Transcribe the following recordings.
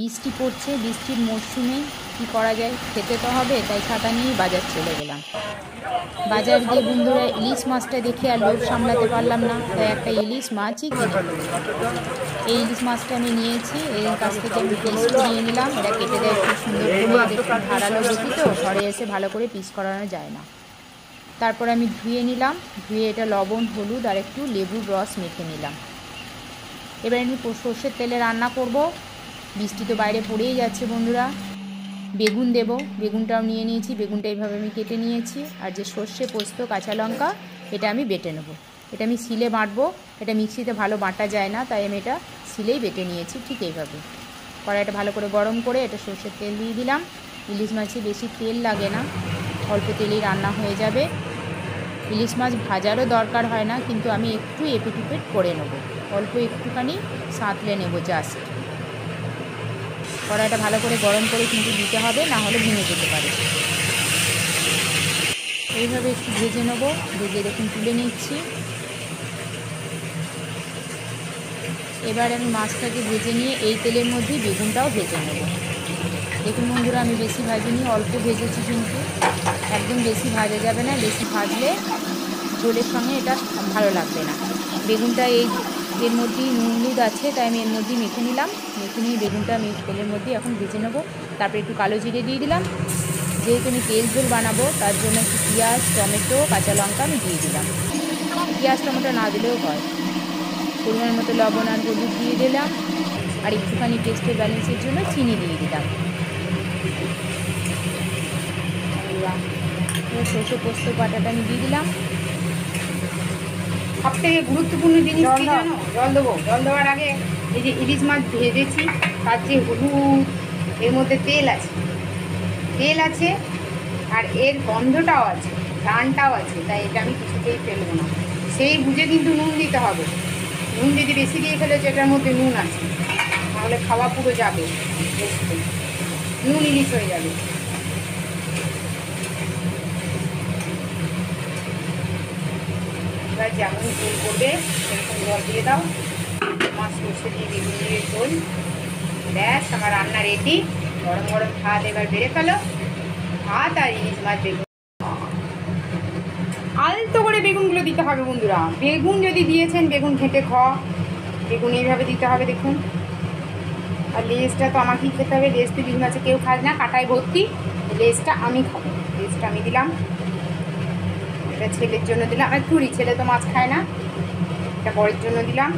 বৃষ্টি পড়ছে, বৃষ্টির মরশুমে কি করা যায়, খেতে তো হবে, তাই ছাতা নিয়ে বাজার চলে গেলাম। বাজার গিয়ে বন্ধুরা ইলিশ মাছটা দেখে আর লোভ সামলাতে পারলাম না, তাই একটা ইলিশ মাছই কিনে। এই ইলিশ মাছটা আমি নিয়েছি, এর কাছ থেকে আমি পিস নিয়ে নিলাম। এটা কেটে দেয় খুব সুন্দর করে, একটু ধারালো গতি তো, ঘরে এসে ভালো করে পিস করানো যায় না। তারপর আমি ধুয়ে নিলাম, ধুয়ে এটা লবণ, হলুদ আর একটু লেবুর রস মেখে নিলাম। এবার আমি সর্ষের তেলে রান্না করব। বৃষ্টি তো বাইরে পড়েই যাচ্ছে বন্ধুরা। বেগুন দেব, বেগুনটাও নিয়ে নিয়েছি, বেগুনটা এইভাবে আমি কেটে নিয়েছি। আর যে সর্ষে, পোস্ত, কাঁচা লঙ্কা, এটা আমি বেটে নেব। এটা আমি শিলে বাটবো, এটা মিক্সিতে ভালো বাটা যায় না, তাই আমি এটা শিলেই বেটে নিয়েছি ঠিক এইভাবে। কড়াইটা ভালো করে গরম করে এটা সর্ষের তেল দিয়ে দিলাম। ইলিশ মাছে বেশি তেল লাগে না, অল্প তেলেই রান্না হয়ে যাবে। ইলিশ মাছ ভাজারও দরকার হয় না, কিন্তু আমি একটু এপিট উপিট করে নেব, অল্প একটুখানি সাঁতলে নেব জাস্ট। কড়াইটা ভালো করে গরম করে কিন্তু দিতে হবে, না হলে ভেঙে যেতে পারে। এইভাবে একটু ভেজে নেব, ভেজে দেখুন তুলে নিচ্ছি। এবার আমি মাছটাকে ভেজে নিয়ে এই তেলের মধ্যেই বেগুনটাও ভেজে নেব। দেখুন বন্ধুরা, আমি বেশি ভাজিনি, অল্প ভেজেছি, কিন্তু একদম বেশি ভাজা যাবে না, বেশি ভাজলে ঝোলের সঙ্গে এটা ভালো লাগবে না। বেগুনটা এর মধ্যেই নুন হলুদ আছে, তাই আমি এর মধ্যেই মেখে নিলাম। মেখে নিয়ে বেগুনটা আমি তেলের মধ্যেই এখন ভেজে নেব। তারপরে একটু কালো জিরে দিয়ে দিলাম, যেহেতু আমি তেল ঝোল বানাবো তার জন্য একটু পেঁয়াজ, টমেটো, কাঁচা লঙ্কা আমি দিয়ে দিলাম। পেঁয়াজ টমেটো না দিলেও হয়। পরিমাণ মতো লবণ আর হলুদ দিয়ে দিলাম, আর একটুখানি টেস্টের ব্যালেন্সের জন্য চিনি দিয়ে দিলাম। সর্ষে পোস্ত বাটাটা আমি দিয়ে দিলাম। সব থেকে গুরুত্বপূর্ণ জিনিস কি জানো? জল দেবো। জল দেওয়ার আগে এই যে ইলিশ মাছ ভেজেছি, তার যে হলুদ, এর মধ্যে তেল আছে আর এর গন্ধটাও আছে, টানটাও আছে, তাই এটা আমি কিছুতেই ফেলবো না। সেই বুঝে কিন্তু নুন দিতে হবে। নুন যদি বেশি দিয়ে ফেলেছে, এটার মধ্যে নুন আছে, তাহলে খাওয়া পুরো যাবে, নুন ইলিশ হয়ে যাবে। এবার যেমন ঝোল করবে সেরকম জল দিয়ে দাও। মাছ সর্ষে দিয়ে বেগুন দিয়ে ঝোল, ব্যাস আমার রান্না রেডি। গরম গরম ভাত এবার বেড়ে ফেলো, ভাত আর ইলিশ মাছ বেগুন। আলতো করে বেগুনগুলো দিতে হবে বন্ধুরা। বেগুন যদি দিয়েছেন, বেগুন ঘেঁটে বেগুন এইভাবে দিতে হবে, দেখুন। আর লেজটা তো আমাকেই খেতে হবে, লেজ তো ইলিশ মাছে কেউ খায় না, কাঁটায় ভর্তি। লেজটা আমি খাবো, লেজটা আমি দিলাম। এটা ছেলের জন্য দিলাম, আর চুরি, ছেলে তো মাছ খায় না, এটা বরের জন্য দিলাম।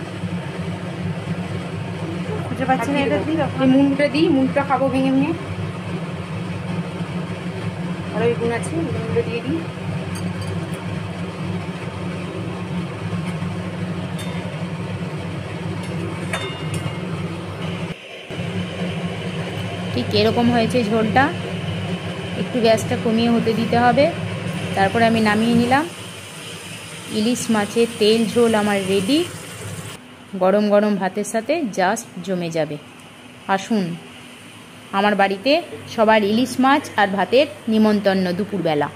খুঁজে পাচ্ছি না, এটা দিই, মুন্ডটা দিই, মুন্ডটা খাবো ভেঙে ভেঙে। আরও বেগুন আছে, মুন্ডটা দিয়ে দিই। ঠিক এরকম হয়েছে ঝোলটা, একটু গ্যাসটা কমিয়ে হতে দিতে হবে। তারপরে আমি নামিয়ে নিলাম। ইলিশ মাছের তেল ঝোল আমার রেডি, গরম গরম ভাতের সাথে জাস্ট জমে যাবে। আসুন, আমার বাড়িতে সবার ইলিশ মাছ আর ভাতের নিমন্ত্রণ দুপুরবেলা।